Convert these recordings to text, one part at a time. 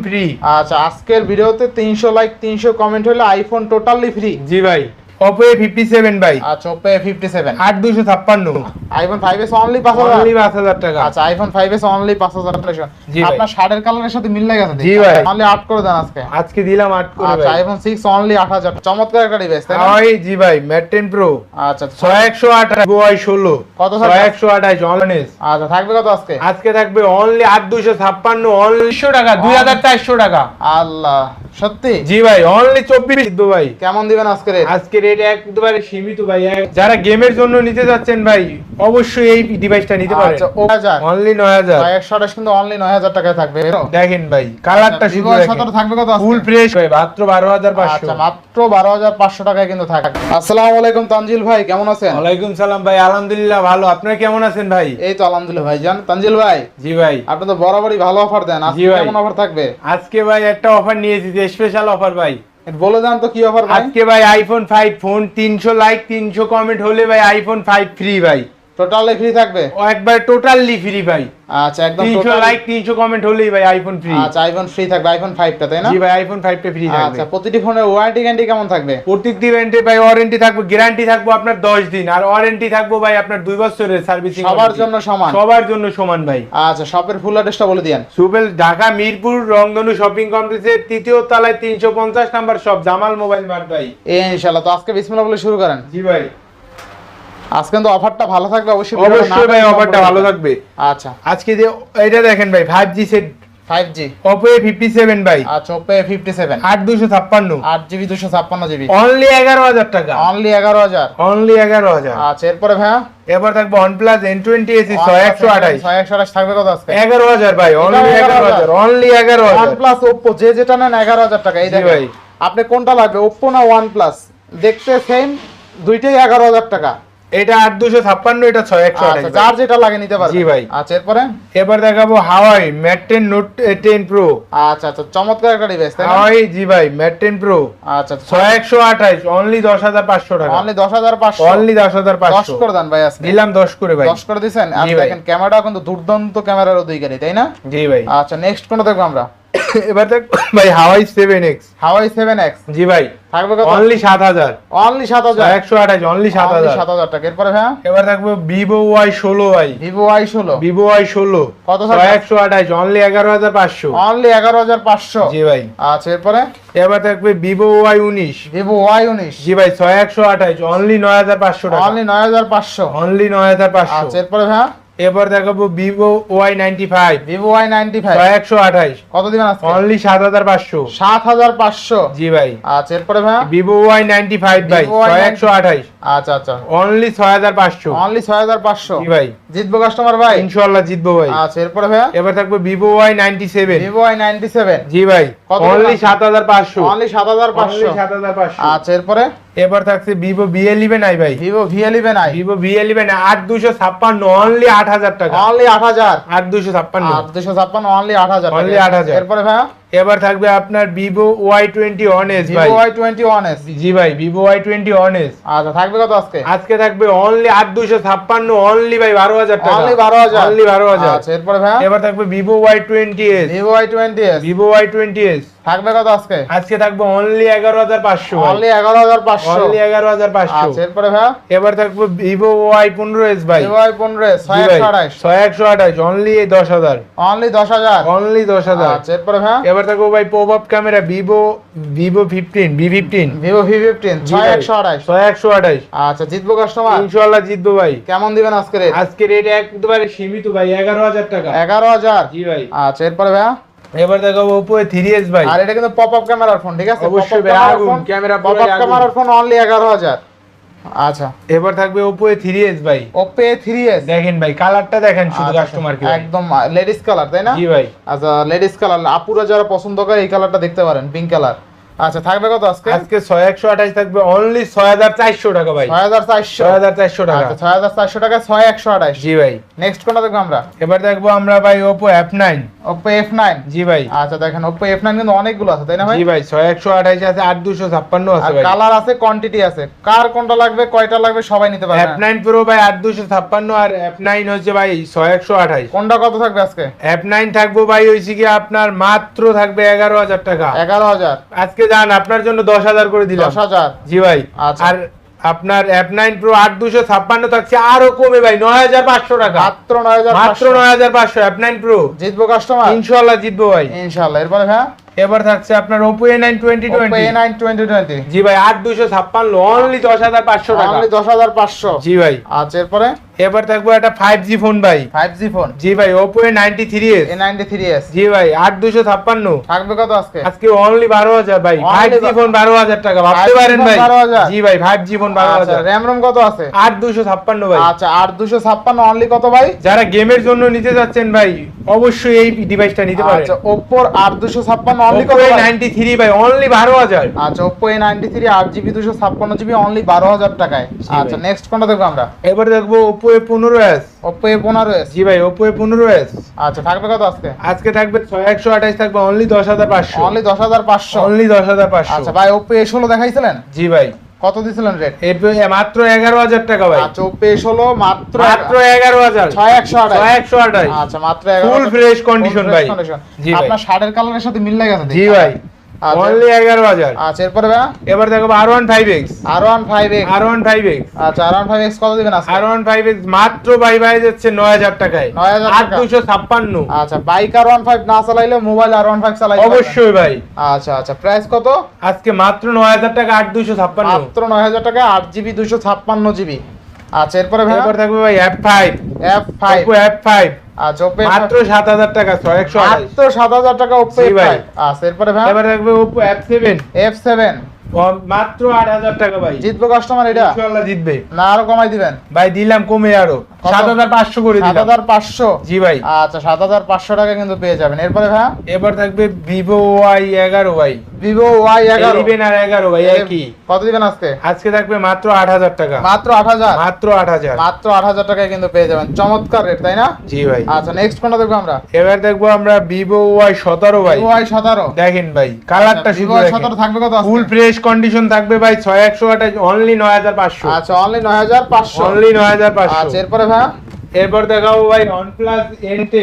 Free. আচ্ছা, আজকের ভিডিওতে 300 লাইক 300 কমেন্ট হলে আইফোন টোটালি ফ্রি। জি ভাই, Oppo A57 ভাই। আচ্ছা, Oppo A57 8256, iPhone 5s only 5000। Only 5000 টাকা। আচ্ছা, আইফোন 5s অনলি 5000 টাকা। জি ভাই। আপনার শার্টের কালারের সাথে মিল লেগে গেছে। জি ভাই। অনলি 8 করে দেন আজকে। আজকে দিলাম 8 করে আচ্ছা, ভাই। IPhone 6 only 8000। চমৎকার একটা ডিভাইস, তাই না? ওই জি ভাই, Mate 10 Pro আচ্ছা, 6128 Vivo Y16 কত থাকবে? 6128 অনলাইন। আচ্ছা, থাকবে কত আজকে? আজকে থাকবে অনলি 8256, অনলি 100 টাকা, 2400 টাকা। আল্লাহ, সত্যি? জি ভাই, অনলি 24 দিবো ভাই। কেমন দিবেন আজকে রেট? আজকে রেট একবারে সীমিত ভাই। যারা গেমের জন্য নিতে যাচ্ছেন ভাই, অবশ্যই এই ডিভাইসটা নিতে পারেন। আচ্ছা, 9000 অনলি 9000। 128 কিন্তু অনলি 9000 টাকায় থাকবে। দেখেন ভাই, কালারটা শুধু Vivo দেখেন। Y17 থাকবে কত আজকে? ফুল ফ্রেশ ভাই, মাত্র 12500। আচ্ছা, মাত্র 12500 টাকায় কিন্তু থাকবে। আসসালামু আলাইকুম তানজিল ভাই, কেমন আছেন? ওয়ালাইকুম সালাম ভাই, আলহামদুলিল্লাহ ভালো। আপনারা কেমন আছেন ভাই? এই তো আলহামদুলিল্লাহ ভাইজান। তানজিল ভাই, জি ভাই। আপনি তো বরাবরই ভালো অফার দেন। জি আজকে ভাই। কেমন অফার থাকবে? আজকে ভাই একটা অফার নিয়েছি, স্পেশাল অফার ভাই। বলে দেন তো কি অফার ভাই? আজকে ভাই আইফোন 5 ফোন 300 লাইক 300 কমেন্ট হলে ভাই আইফোন 5 ফ্রি ভাই। টোটালি ফ্রি থাকবে? ও একবার টোটালি ফ্রি ভাই। আচ্ছা, একদম 300 টোটাল। লাইক 300 কমেন্ট হলেই ভাই আইফোন ফ্রি। আচ্ছা, আইফোন ফ্রি থাকবে, আইফোন 5 টা, তাই না? জি ভাই, আইফোন 5 টা ফ্রি থাকবে। আচ্ছা, প্রতিটি ফোনের ওয়ারেন্টি গ্যারান্টি কেমন থাকবে? প্রত্যেকটি ইভেন্টে ভাই ওয়ারেন্টি থাকবে, গ্যারান্টি থাকবে আপনার 10 দিন, আর ওয়ারেন্টি থাকবে ভাই আপনার 2 বছরের সার্ভিসিং। সবার জন্য সমান? সবার জন্য সমান ভাই। আচ্ছা, শপের ফুল অ্যাড্রেসটা বলে দিয়েন। সুবেল, ঢাকা মিরপুর রংধনু শপিং কমপ্লেক্সের 3য় তলায় 350 number shop, Jamal mobile mart ভাই। ইনশাআল্লাহ। তো আজকে বিসমিল্লাহ বলে শুরু করেন। জি ভাই। আজকে কিন্তু অফারটা ভালো থাকবে অবশ্যই। অবশ্যই ভাই, অফারটা ভালো থাকবে। আচ্ছা, আজকে যে এটা দেখেন ভাই, 5G set 5G Oppo A57 ভাই। আচ্ছা, Oppo A57 8256, 8GB 256GB only 11000 টাকা। অনলি 11000। অনলি 11000। আচ্ছা, এরপরে ভাইয়া এবার থাকবে OnePlus N20 SE 6128 6128 থাকবে কত আজকে? 11000 ভাই, অনলি 11000, অনলি 11000। OnePlus Oppo যে যেটা নেন 11000 টাকা। এই জি দেখেন ভাই। আপনি কোনটা লাগবে, Oppo না OnePlus? দেখতে সেম, দুইটাই 11000 টাকা। এটা 8256, এটা আচ্ছা, 6128 যার যেটা লাগে নিতে পারবেন। জি ভাই। আচ্ছা, এরপরে এবার দেখাবো Huawei Mate 10 Note 10 Pro। আচ্ছা আচ্ছা, চমৎকার একটা ডিভাইস, তাই না? Huawei জি ভাই, Mate 10 Pro আচ্ছা, 6128, অনলি 10500 টাকা। অনলি 10500। অনলি 10500। 10 করে দেন ভাই আজকে। দিলাম 10 করে ভাই। 10 করে দিবেন। আর জি ভাই। দেখেন ক্যামেরাটা কিন্তু দুর্দান্ত ক্যামেরার অধিকারী, তাই না? জি ভাই। আচ্ছা, নেক্সট কোনটা দেখবো আমরা? এবার দেখ ভাই Huawei 7X। Huawei 7X জি ভাই, থাকবে কত? অনলি 7000। অনলি 7000। 128, অনলি 7000। 7000 টাকা। এরপরে ভাইয়া এবার থাকবে Vivo Y16 ভাই। Vivo Y16 Vivo Y16 কত থাকবে? 128, অনলি 11500। অনলি 11500। জি ভাই। আচ্ছা, এরপরে এবার থাকবে Vivo Y19। Vivo Y19 জি ভাই, 128, অনলি 9500 টাকা। অনলি 9500। অনলি 9500। আচ্ছা, এরপরে ভাইয়া এবার দেখাবো Vivo Y95। Vivo Y95 128, কত দিবেন আজকে? অনলি 7500। 7500। জি ভাই। আচ্ছা, এরপরে ভাইয়া Vivo Y95 ভাই, Vivo Y95 128, আচ্ছা আচ্ছা, অনলি 6500। অনলি 6500। জি ভাই। জিতবো কাস্টমার ভাই? ইনশাআল্লাহ জিতবো ভাই। আচ্ছা, এরপরে ভাইয়া এবার থাকবে Vivo Y97। Vivo Y97 জি ভাই, কত অনলি টাকা? 7500। অনলি 7500। 7500। আচ্ছা, এরপরে এবার থাকছে Vivo V11i ভাই। Vivo V11i Vivo V11 8256, only 8000 টাকা। অনলি 8000। 8256। 8256 অনলি 8000 টাকা। Only 8000 এরপরে ভাইয়া এবার থাকবে আপনার Vivo Y21s ভাই। Vivo Y21s জি ভাই, Vivo Y21s আচ্ছা, থাকবে কত আজকে? আজকে থাকবে অনলি 8256, অনলি ভাই 12000 টাকা। অনলি 12000। অনলি 12000। আচ্ছা, এরপরে ভাইয়া এবার থাকবে Vivo Y20s। Vivo Y20s Vivo Y20s থাকবে কত আজকে? আজকে থাকবে অনলি 11500 ভাই। অনলি 11500। অনলি 11500। আচ্ছা, এরপরে ভাইয়া এবার থাকবে Vivo Y15s ভাই। Vivo Y15s জি ভাই, 128 128, অনলি 10000। অনলি 10000। অনলি 10000। আচ্ছা, এরপরে ভাইয়া এবার থাকবে ভাই pop-up camera Vivo V15 Vivo V15 6128। 128। আচ্ছা, জিতবো কাস্টমার? ইনশাআল্লাহ জিতবো ভাই। কেমন দিবেন আজকে রেট? আজকে রেট একবারে সীমিত ভাই, 11000 টাকা। 11000। জি ভাই। আচ্ছা, এরপরে ভাইয়া এবার দেখাবো Oppo A3s ভাই। আর এটা কিন্তু পপআপ ক্যামেরার ফোন, ঠিক আছে? অবশ্যই ভাই, আগুন ক্যামেরা, পপআপ ক্যামেরার ফোন অনলি 11000। আচ্ছা, এবার থাকবে Oppo A3s ভাই। Oppo A3s দেখেন ভাই, কালারটা দেখেন শুধু কাস্টমারকে। একদম লেডিস কালার, তাই না? জি ভাই। আচ্ছা, লেডিস কালার আপুরা যারা পছন্দ করে এই কালারটা দেখতে পারেন, পিঙ্ক কালার। আচ্ছা থাকবে কত আজকে? আজকে 6128 থাকবে অনলি 6400 টাকা ভাই। 6400 টাকা। আচ্ছা 6400 টাকা 6128। জি ভাই। নেক্সট কোনটা দেখবো আমরা? এবার দেখবো আমরা ভাই Oppo F9। Oppo F9। জি ভাই। আচ্ছা দেখেন Oppo F9 কিন্তু অনেকগুলো আছে তাই না ভাই? জি ভাই 6128 আছে 8256 আছে ভাই। কালার আছে, কোয়ান্টিটি আছে, কার কোনটা লাগবে কয়টা লাগবে সবাই নিতে পারবে। F9 Pro ভাই 8256 আর F9 হচ্ছে ভাই 6128। কোনটা কত থাকবে আজকে? F9 থাকবো ভাই হইছে কি আপনার মাত্র থাকবে 11000 টাকা। 11000 আজকে যান আপনার জন্য 10000 করে দিলাম। 10000 জি ভাই। আচ্ছা। আর আপনার F9 Pro 8256 থাকছে আরো কমে ভাই 9500 টাকা। মাত্র 9500। মাত্র 9500 F9 Pro। জিতবো কাস্টমার ইনশাআল্লাহ জিতবো ভাই। ইনশাআল্লাহ। এরপরে ভাই এবার থাকছে আপনার Oppo A9 2020। Oppo A9 2020। জি ভাই 8256 অনলি 10500 টাকা। অনলি 10500। জি ভাই। আচ্ছা এরপরে এবার থাকবো একটা 5G ফোন ভাই। 5G phone. জি ভাই Oppo A93s। A93s। জি ভাই 8256। থাকবে কত আজকে? আজকে অনলি 12000 ভাই। 5G ফোন 12000 টাকা ভাবতে 5G পারেন ফোন ভাই। 12,000 জি ভাই 5G ফোন আচ্ছা 12000। র‍্যাম রম কত আছে? 8256 ভাই। আচ্ছা 8256 অনলি কত ভাই? যারা গেমের জন্য নিতে যাচ্ছেন ভাই অবশ্যই এই ডিভাইসটা নিতে পারেন। আচ্ছা Oppo 8256 অনলি Oppo কত ভাই? A93 ভাই অনলি 12000। আচ্ছা Oppo A93 8GB 256GB only 12000 টাকায়। আচ্ছা নেক্সট কোনটা দেখবো আমরা? এবার দেখবো Oppo A15s। Oppo A15s। জি ভাই Oppo A15s। আচ্ছা থাকবে কত আজকে? আজকে থাকবে 6128 থাকবে অনলি 10500। অনলি 10500। অনলি 10500। আচ্ছা ভাই Oppo A16 দেখাইছিলেন? জি ভাই। কত দিছিলেন রেট? মাত্র 11000 টাকা ভাই। আচ্ছা Oppo A16 মাত্র 11000। 6128। 6128। আচ্ছা মাত্র 11000। ফুল ফ্রেশ কন্ডিশন ভাই। জি ভাই। আপনার শার্টের কালারের সাথে মিল লাগে আছে। জি ভাই। অনলি 11000। আচ্ছা এরপরে ভাই এবার দেখো R15X। R15X। R15X। আচ্ছা R15X কত দিবেন আজকে? R15X মাত্র ভাই যাচ্ছে 9000 টাকায়। 9000 টাকা। 8256। আচ্ছা বাইক R15 না চালাইলে মোবাইল R15 চালাইতে পারবেন। অবশ্যই ভাই। আচ্ছা আচ্ছা প্রাইস কত? আজকে মাত্র 9000 টাকা 8256। মাত্র 9000 টাকা 8GB 256GB। আচ্ছা এরপরে ভাই এবার থাকবে ভাই F5। F5। Oppo F5 আচ্ছা Oppo মাত্র 7000 টাকা 6128। মাত্র 7000 টাকা Oppo জি ভাই। F5। আচ্ছা এরপরে ভাই এবার থাকবে Oppo F7 F7 মাত্র 8000 টাকা ভাই। জিতবো কাস্টমার এটা? ইনশাআল্লাহ জিতবে। না আরো কমাই দিবেন? ভাই দিলাম কমে আরো 7500 করে দিলাম। 7500। জি ভাই। আচ্ছা 7500 টাকা কিন্তু পেয়ে যাবেন। এরপরে ভাই এবার থাকবে Vivo Y11 ভাই। Vivo Y11 11 আর 11 ভাই একই। কত দিবেন আজকে? আজকে থাকবে মাত্র 8000 টাকা। মাত্র 8000। মাত্র 8000। মাত্র 8000 টাকায় কিন্তু পেয়ে যাবেন। চমৎকার রেট তাই না? জি ভাই। আচ্ছা নেক্সট কোনটা দেখবো আমরা? এবার দেখবো আমরা Vivo Y17 ভাই। Vivo Y17 দেখেন ভাই কালারটা শুধু Vivo দেখেন। Y17 থাকবে কত আজকে? ফুল ফ্রেশ কন্ডিশন থাকবে ভাই 6128 অনলি 9500। আচ্ছা অনলি 9500। অনলি 9500। আচ্ছা এরপরে ভাই এরপর দেখাবো ভাই OnePlus N10।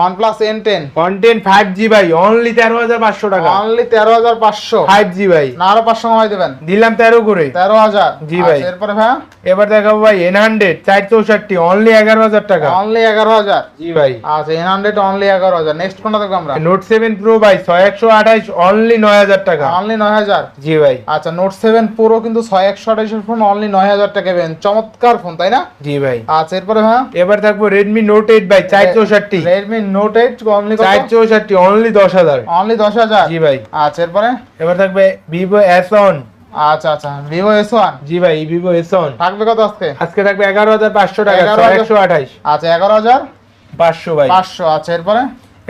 OnePlus N10 content 5G ভাই অনলি 13500 টাকা। অনলি 13500। 5G ভাই। না আরো 500 কমাই দিবেন? দিলাম 13 করে। 13000। জি ভাই। আচ্ছা এরপরে ভাই এবার দেখাবো ভাই N100 464 অনলি 11000 টাকা। অনলি 11000। জি ভাই। আচ্ছা N100 অনলি 11000। নেক্সট কোনটা দেখবো আমরা? Note 7 Pro ভাই 6128 অনলি 9000 টাকা। অনলি 9000। জি ভাই। আচ্ছা Note 7 Pro কিন্তু 6128 এর ফোন অনলি 9000 টাকা পাবেন। চমৎকার ফোন তাই না? জি ভাই। আচ্ছা এরপরে ভাই এবার থাকবো Redmi Note 8 ভাই 464 Redmi Note 8 অনলি কত? 464 অনলি 10000। অনলি 10000। জি ভাই। আচ্ছা এরপরে এবার থাকবে Vivo S1। আচ্ছা আচ্ছা Vivo S1 জি ভাই Vivo S1 থাকবে কত আজকে? আজকে থাকবে 11500 টাকা 128। আচ্ছা 11500 ভাই। 500। আচ্ছা এরপরে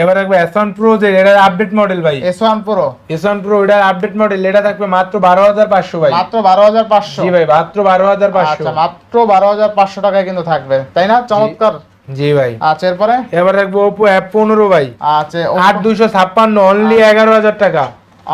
এবার থাকবে S1 Pro যে এটার আপডেট মডেল ভাই। S1 Pro S1 Pro এটার আপডেট মডেল এটা থাকবে মাত্র 12500 ভাই। মাত্র 12500। জি ভাই মাত্র 12500। আচ্ছা মাত্র 12500 টাকায় কিন্তু থাকবে তাই না? চমৎকার। জি ভাই। আচ্ছা এরপরে এবার থাকবে Oppo F15 ভাই। আচ্ছা 8256 অনলি 11000 টাকা।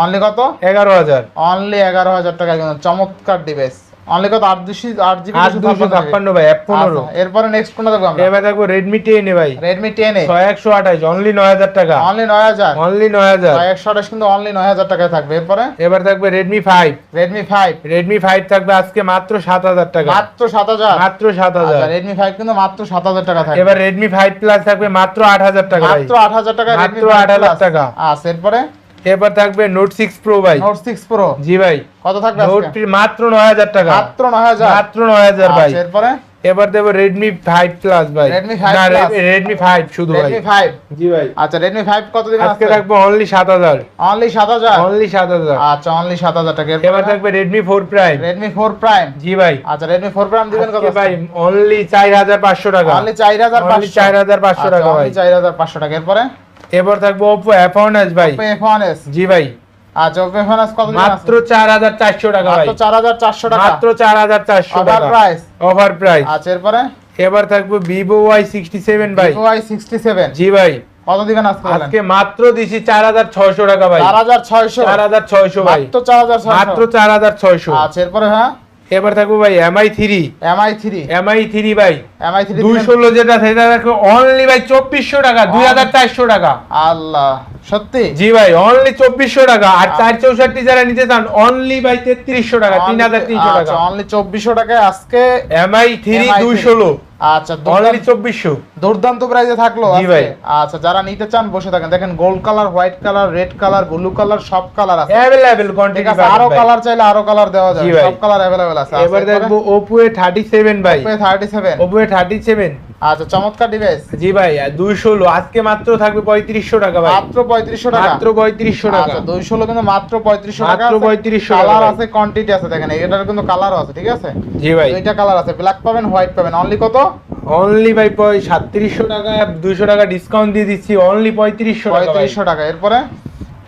অনলি কত? 11000। অনলি 11000 টাকা কিন্তু চমৎকার ডিভাইস। অনলি কত? 8GB 8256 ভাই F15। এরপরে নেক্সট কোনটা দেখবো আমরা? এবার থাকবে Redmi 10 ভাই। Redmi 10 6128 অনলি 9000 টাকা। অনলি 9000। অনলি 9000। 128 কিন্তু অনলি 9000 টাকায় থাকবে। এরপরে এবার থাকবে Redmi 5। Redmi 5 Redmi 5 থাকবে আজকে মাত্র 7000 টাকা। মাত্র 7000। মাত্র 7000। আচ্ছা Redmi 5 কিন্তু মাত্র 7000 টাকা থাকবে। এবার Redmi 5 Plus থাকবে মাত্র 8000 টাকা ভাই। মাত্র 8000 টাকা মাত্র Redmi 5 8000 Plus। টাকা। আচ্ছা এরপরে এবার থাকবে Note 6 Pro ভাই। Note 6 Pro জি ভাই। কত থাকবে আজকে? Note মাত্র 9000 টাকা। মাত্র 9000। মাত্র 9000 ভাই। আচ্ছা এরপরে এবার দেব Redmi 5 Plus ভাই। Redmi 5 না Plus। Redmi 5 শুধু ভাই। Redmi 5 জি ভাই। আচ্ছা Redmi 5 কত দিবেন আজকে আজকে? থাকবে অনলি 7000। অনলি 7000। অনলি 7000। আচ্ছা অনলি 7000 টাকা। এবার থাকবে Redmi 4 Prime। Redmi 4 Prime জি ভাই। আচ্ছা Redmi 4 Prime দিবেন কত আজকে ভাই অনলি 4500 টাকা। অনলি 4500। অনলি 4500 টাকা ভাই। অনলি 4500 টাকা। এরপরে এবার থাকবে Oppo F1s ভাই। Oppo F1s জি ভাই। আচ্ছা ওপেন ফাইন্যান্স কত দিবেন মাত্র 4400 টাকা ভাই, মাত্র 4400 টাকা মাত্র 4400 ওভার টাকা প্রাইস। Over price. আচ্ছা এরপরে এবার থাকবে Vivo Y67 ভাই। Vivo Y67 জি ভাই, কত দিবেন আজকে বলেন? আজকে মাত্র দিছি 4600 টাকা ভাই, 4600 4600 ভাই, মাত্র 4600 মাত্র 4600। আচ্ছা এরপরে হ্যাঁ এবার থাকবে ভাই MI3 MI3 ভাই, MI3 216 যেটা সেটা থাকবে অনলি ভাই 2400 টাকা, 2400 টাকা। আল্লাহ সত্যি জি ভাই, অনলি 2400 টাকা। আর 464 যারা নিতে চান অনলি ভাই 3300 টাকা, 3300 টাকা। আচ্ছা অনলি 2400 টাকায় আজকে MI3 216 আচ্ছা অনলি 2400। দুর্দান্ত প্রাইসে থাকলো জি আজকে। ভাই। আচ্ছা যারা নিতে চান বসে থাকেন, দেখেন gold colour, white colour, red colour, blue colour, সব কালার আছে अवेलेबल ঠিক কোয়ান্টিটি আছে। আরো কালার চাইলে আরো কালার দেওয়া জি যাবে, ভাই। সব কালার अवेलेबल আছে। এবার দেখবো Oppo A37 ভাই, Oppo A37 Oppo A37 আচ্ছা চমৎকার ডিভাইস, জি ভাই 216 আজকে মাত্র থাকবে 3500 টাকা ভাই, মাত্র 3500 টাকা। মাত্র 3500 টাকা। আচ্ছা 216 কিন্তু মাত্র 3500 টাকা, মাত্র 3500 টাকা কালার ভাই। আছে, কোয়ান্টিটি আছে, দেখেন এটার কিন্তু কালারও আছে ঠিক আছে। জি ভাই, দুইটা কালার আছে, ব্ল্যাক পাবেন, হোয়াইট পাবেন। অনলি কত? অনলি ভাই 3700 টাকা, 200 টাকা ডিসকাউন্ট দিয়ে দিচ্ছি, অনলি 3500 টাকা ভাই। 3500 টাকা। এরপরে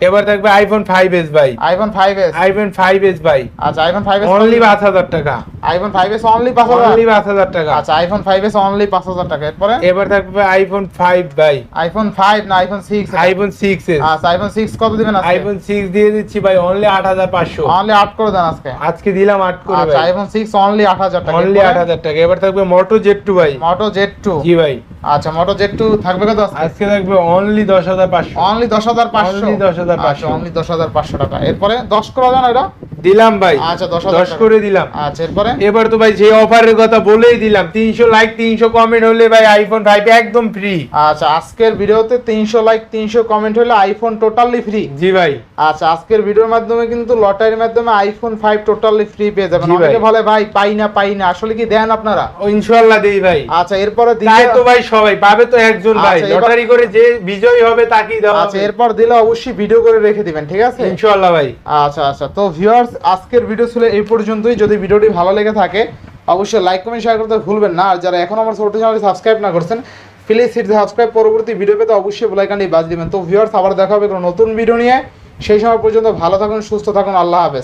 এবার থাকবে iPhone 5s ভাই, আইফোন 5s iPhone 5s ভাই, আচ্ছা আইফোন 5s অনলি 5000 টাকা, আইফোন 5s অনলি 5000 অনলি 5000 টাকা। আচ্ছা আইফোন 5s অনলি 5000 টাকা। এরপরে এবার থাকবে iPhone 5 ভাই, আইফোন 5 না আইফোন 6? iPhone 6s, আচ্ছা আইফোন 6 কত দিবেন আজকে? iPhone 6 দিয়ে দিচ্ছি ভাই অনলি 8500। অনলি 8 করে দেন আজকে। আজকে দিলাম 8 করে আচ্ছা ভাই, আইফোন 6 অনলি 8000 টাকা। অনলি 8000 টাকা। এবার থাকবে Moto Z2 ভাই, মোটো Z2 জি ভাই, আচ্ছা মোটো Z2 থাকবে কত আজকে? আজকে থাকবে অনলি 10500, অনলি 10500, অনলি 10500 আচ্ছা অনলি 10500 টাকা। এরপরে 10 করে দেন এটা। দিলাম ভাই, আচ্ছা 10000 10 করে দিলাম। আচ্ছা এরপরে এবার তো ভাই যে অফারের কথা বলেই দিলাম, 300 লাইক 300 কমেন্ট হলে ভাই iPhone 5 একদম ফ্রি। আচ্ছা আজকের ভিডিওতে 300 লাইক 300 কমেন্ট হলে আইফোন টোটালি ফ্রি। জি ভাই, আচ্ছা আজকের ভিডিওর মাধ্যমে কিন্তু লটারির মাধ্যমে আইফোন 5 টোটালি ফ্রি পেয়ে যাবেন। জি ভাই। অনেকে বলে ভাই পাই না, আসলে কি দেন আপনারা? ও ইনশাআল্লাহ দেই ভাই। আচ্ছা এরপরে তাই তো ভাই সবাই পাবে তো একজন ভাই, আচ্ছা, এবার- লটারি করে যে বিজয়ী হবে তাকেই দেওয়া আচ্ছা হবে এরপর দিলে অবশ্যই ভিডিও করে রেখে দিবেন ঠিক আছে। ইনশাআল্লাহ ভাই। আচ্ছা আচ্ছা তো ভিউয়ার্স আজকের ভিডিও ছিল এই পর্যন্তই। যদি ভিডিওটি ভালো লেগে থাকে অবশ্যই লাইক কমেন্ট শেয়ার করতে ভুলবেন না। আর যারা এখন আমার ছোট চ্যানেলটি সাবস্ক্রাইব না করছেন প্লিজ হিট দ্য সাবস্ক্রাইব, পরবর্তী ভিডিও পেতে অবশ্যই বেল আইকনটি বাজিয়ে দিবেন। তো ভিউয়ার্স আবার দেখা হবে কোনো নতুন ভিডিও নিয়ে, সেই সময় পর্যন্ত ভালো থাকুন, সুস্থ থাকুন, আল্লাহ হাফেজ।